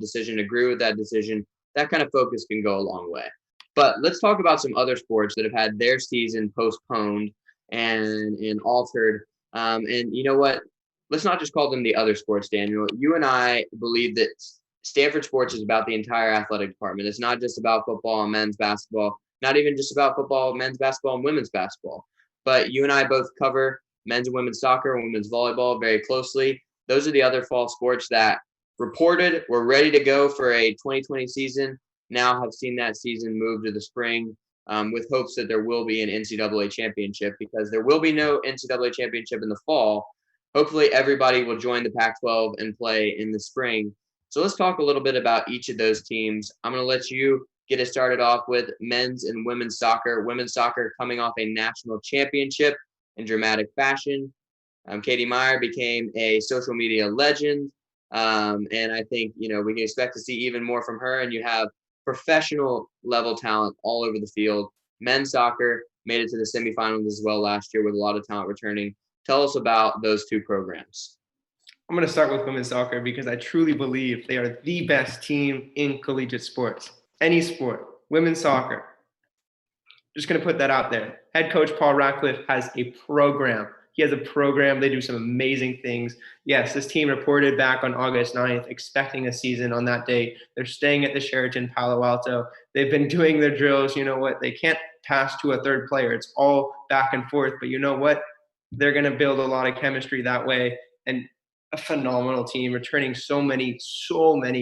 decision, agree with that decision, that kind of focus can go a long way. But let's talk about some other sports that have had their season postponed and altered. And you know what? Let's not just call them the other sports, Daniel. You and I believe that Stanford sports is about the entire athletic department. It's not just about football and men's basketball, not even just about football, men's basketball, and women's basketball. But you and I both cover men's and women's soccer and women's volleyball very closely. Those are the other fall sports that reported were ready to go for a 2020 season. Now have seen that season move to the spring with hopes that there will be an NCAA championship, because there will be no NCAA championship in the fall. Hopefully everybody will join the Pac-12 and play in the spring. So let's talk a little bit about each of those teams. I'm going to let you get it started off with men's and women's soccer. Women's soccer coming off a national championship in dramatic fashion. Katie Meyer became a social media legend. And I think, we can expect to see even more from her. And you have professional level talent all over the field. Men's soccer made it to the semifinals as well last year with a lot of talent returning. Tell us about those two programs. I'm going to start with women's soccer because I truly believe they are the best team in collegiate sports. Any sport, women's soccer. Just going to put that out there. Head coach Paul Ratcliffe has a program. He has a program. They do some amazing things. Yes, this team reported back on August 9th, expecting a season on that day. They're staying at the Sheraton Palo Alto. They've been doing their drills. You know what? They can't pass to a third player. It's all back and forth. But you know what? They're going to build a lot of chemistry that way. And a phenomenal team, returning so many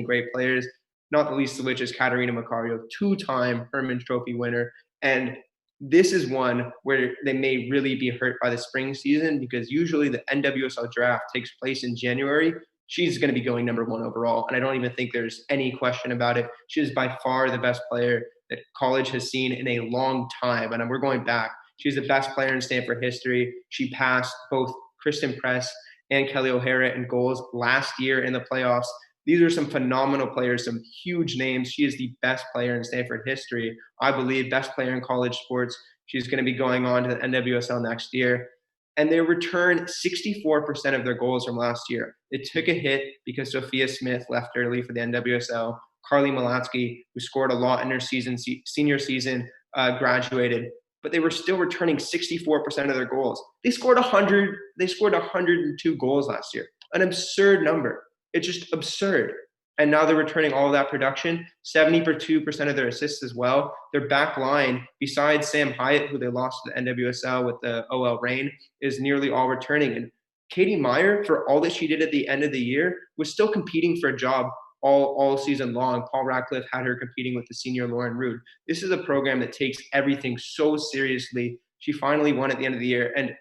great players, not the least of which is Katarina Macario, two-time Hermann Trophy winner. And this is one where they may really be hurt by the spring season, because usually the NWSL draft takes place in January. She's going to be going number 1 overall, and I don't even think there's any question about it. She is by far the best player that college has seen in a long time, and we're going back. She's the best player in Stanford history. She passed both Kristen Press and Kelly O'Hara in goals last year in the playoffs. These are some phenomenal players, some huge names. She is the best player in Stanford history. I believe best player in college sports. She's going to be going on to the NWSL next year. And they returned 64% of their goals from last year. It took a hit because Sophia Smith left early for the NWSL. Carly Malatsky, who scored a lot in her senior season, graduated. But they were still returning 64% of their goals. They scored 102 goals last year. An absurd number. It's just absurd. And now they're returning all of that production, 72% of their assists as well. Their back line, besides Sam Hyatt, who they lost to the NWSL with the OL Reign, is nearly all returning. And Katie Meyer, for all that she did at the end of the year, was still competing for a job all season long. Paul Ratcliffe had her competing with the senior Lauren Rood. This is a program that takes everything so seriously. She finally won at the end of the year. And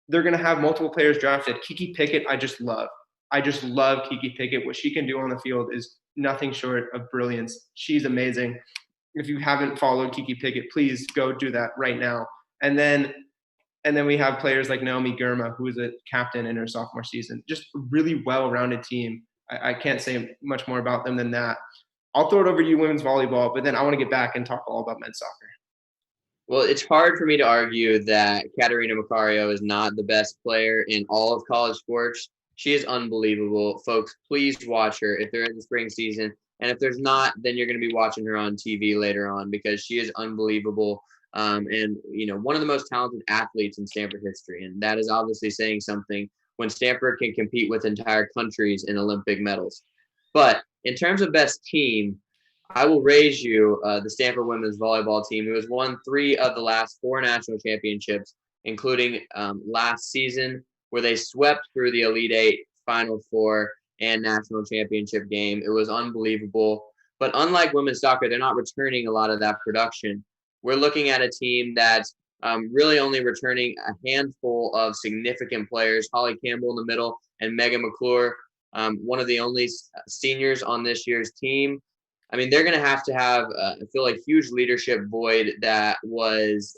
they're going to have multiple players drafted. Kiki Pickett, I just love Kiki Pickett. What she can do on the field is nothing short of brilliance. She's amazing. If you haven't followed Kiki Pickett, please go do that right now. And then we have players like Naomi Girma, who is a captain in her sophomore season. Just a really well-rounded team. I can't say much more about them than that. I'll throw it over to you, women's volleyball, but then I want to get back and talk all about men's soccer. Well, it's hard for me to argue that Katarina Macario is not the best player in all of college sports. She is unbelievable. Folks, please watch her if they're in the spring season. And if there's not, then you're going to be watching her on TV later on, because she is unbelievable. And, one of the most talented athletes in Stanford history. And that is obviously saying something when Stanford can compete with entire countries in Olympic medals. But in terms of best team, I will raise you the Stanford women's volleyball team, who has won 3 of the last 4 national championships, including last season, where they swept through the Elite 8, Final 4, and national championship game. It was unbelievable. But unlike women's soccer, they're not returning a lot of that production. We're looking at a team that's really only returning a handful of significant players. Holly Campbell in the middle and Megan McClure, one of the only seniors on this year's team. I mean, they're going to have, I feel like, huge leadership void that was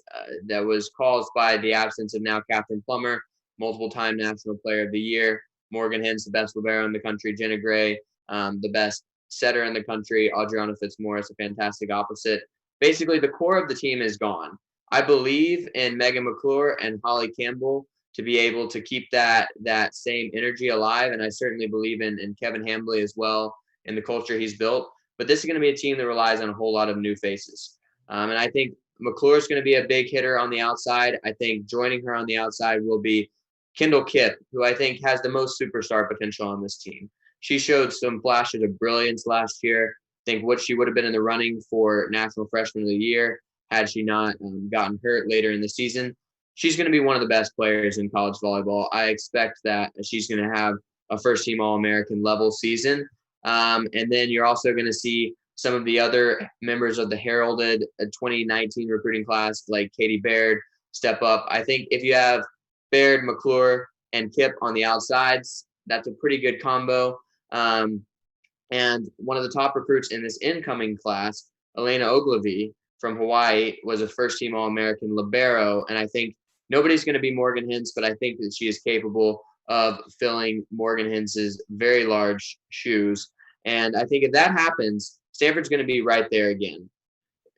caused by the absence of now Catherine Plummer, multiple-time National Player of the Year, Morgan Hintz, the best libero in the country, Jenna Gray, the best setter in the country, Adriana Fitzmaurice, a fantastic opposite. Basically, the core of the team is gone. I believe in Megan McClure and Holly Campbell to be able to keep that same energy alive, and I certainly believe in Kevin Hambley as well and the culture he's built. But this is going to be a team that relies on a whole lot of new faces. And I think McClure is going to be a big hitter on the outside. I think joining her on the outside will be Kendall Kipp, who I think has the most superstar potential on this team. She showed some flashes of brilliance last year. I think what she would have been in the running for National Freshman of the Year had she not gotten hurt later in the season. She's going to be one of the best players in college volleyball. I expect that she's going to have a first-team All-American level season. And then you're also going to see some of the other members of the heralded 2019 recruiting class, like Katie Baird, step up. I think if you have Baird, McClure, and Kipp on the outsides, that's a pretty good combo. And one of the top recruits in this incoming class, Elena Ogilvie from Hawaii, was a first-team All-American libero. And I think nobody's going to be Morgan Hintz, but I think that she is capable of filling Morgan Hintz's very large shoes. And I think if that happens, Stanford's going to be right there again.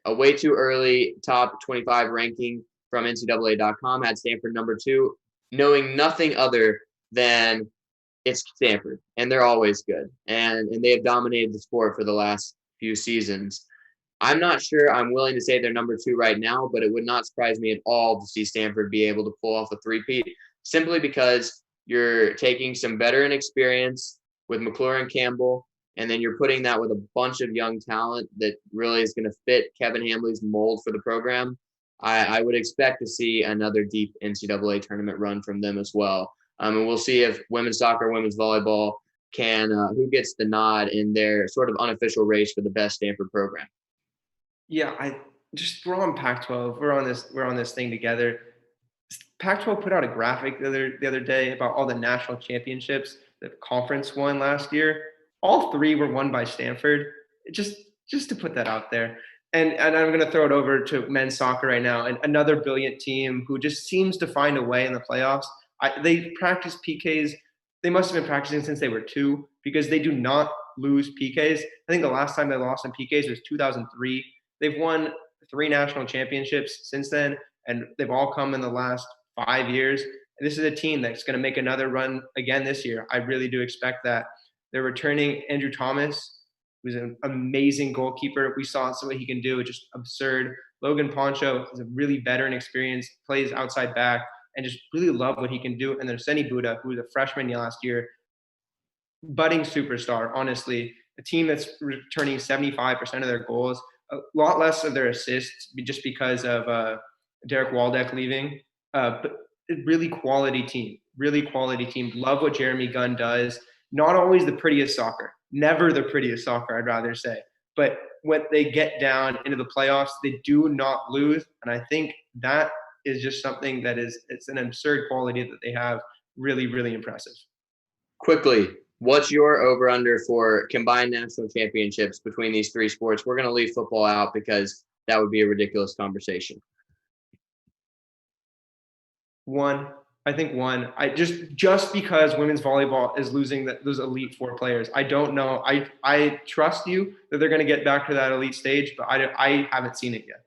A way too early top 25 ranking from NCAA.com had Stanford number 2, knowing nothing other than it's Stanford, and they're always good. And they have dominated the sport for the last few seasons. I'm not sure I'm willing to say they're number 2 right now, but it would not surprise me at all to see Stanford be able to pull off a three-peat, simply because you're taking some veteran experience with McClure and Campbell, and then you're putting that with a bunch of young talent that really is going to fit Kevin Hambley's mold for the program. I would expect to see another deep NCAA tournament run from them as well. And we'll see if women's soccer, women's volleyball can who gets the nod in their sort of unofficial race for the best Stanford program. Yeah, we're on Pac-12. We're on this thing together. Pac-12 put out a graphic the other day about all the national championships the conference won last year. All 3 were won by Stanford. Just to put that out there. And I'm going to throw it over to men's soccer right now, and another brilliant team who just seems to find a way in the playoffs. They practice PKs. They must have been practicing since they were 2, because they do not lose PKs. I think the last time they lost in PKs was 2003. They've won 3 national championships since then, and they've all come in the last 5 years. And this is a team that's going to make another run again this year. I really do expect that. They're returning Andrew Thomas, who's an amazing goalkeeper. We saw what he can do, just absurd. Logan Poncho is a really veteran experience, plays outside back, and just really love what he can do. And then Seni Buddha, who was a freshman last year, budding superstar, honestly. A team that's returning 75% of their goals, a lot less of their assists just because of Derek Waldeck leaving. But really quality team. Love what Jeremy Gunn does. Not always the prettiest soccer. Never the prettiest soccer, I'd rather say. But when they get down into the playoffs, they do not lose. And I think that is just something it's an absurd quality that they have. Really, really impressive. Quickly, what's your over-under for combined national championships between these 3 sports? We're going to leave football out because that would be a ridiculous conversation. 1. I think 1. I just because women's volleyball is losing those elite 4 players. I don't know. I trust you that they're going to get back to that elite stage, but I haven't seen it yet.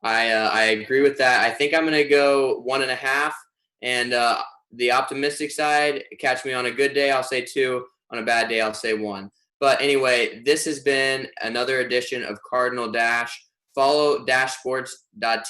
I agree with that. I think I'm going to go 1.5. And the optimistic side, catch me on a good day, I'll say 2. On a bad day, I'll say 1. But anyway, this has been another edition of Cardinal Dash. Follow dashsports.tv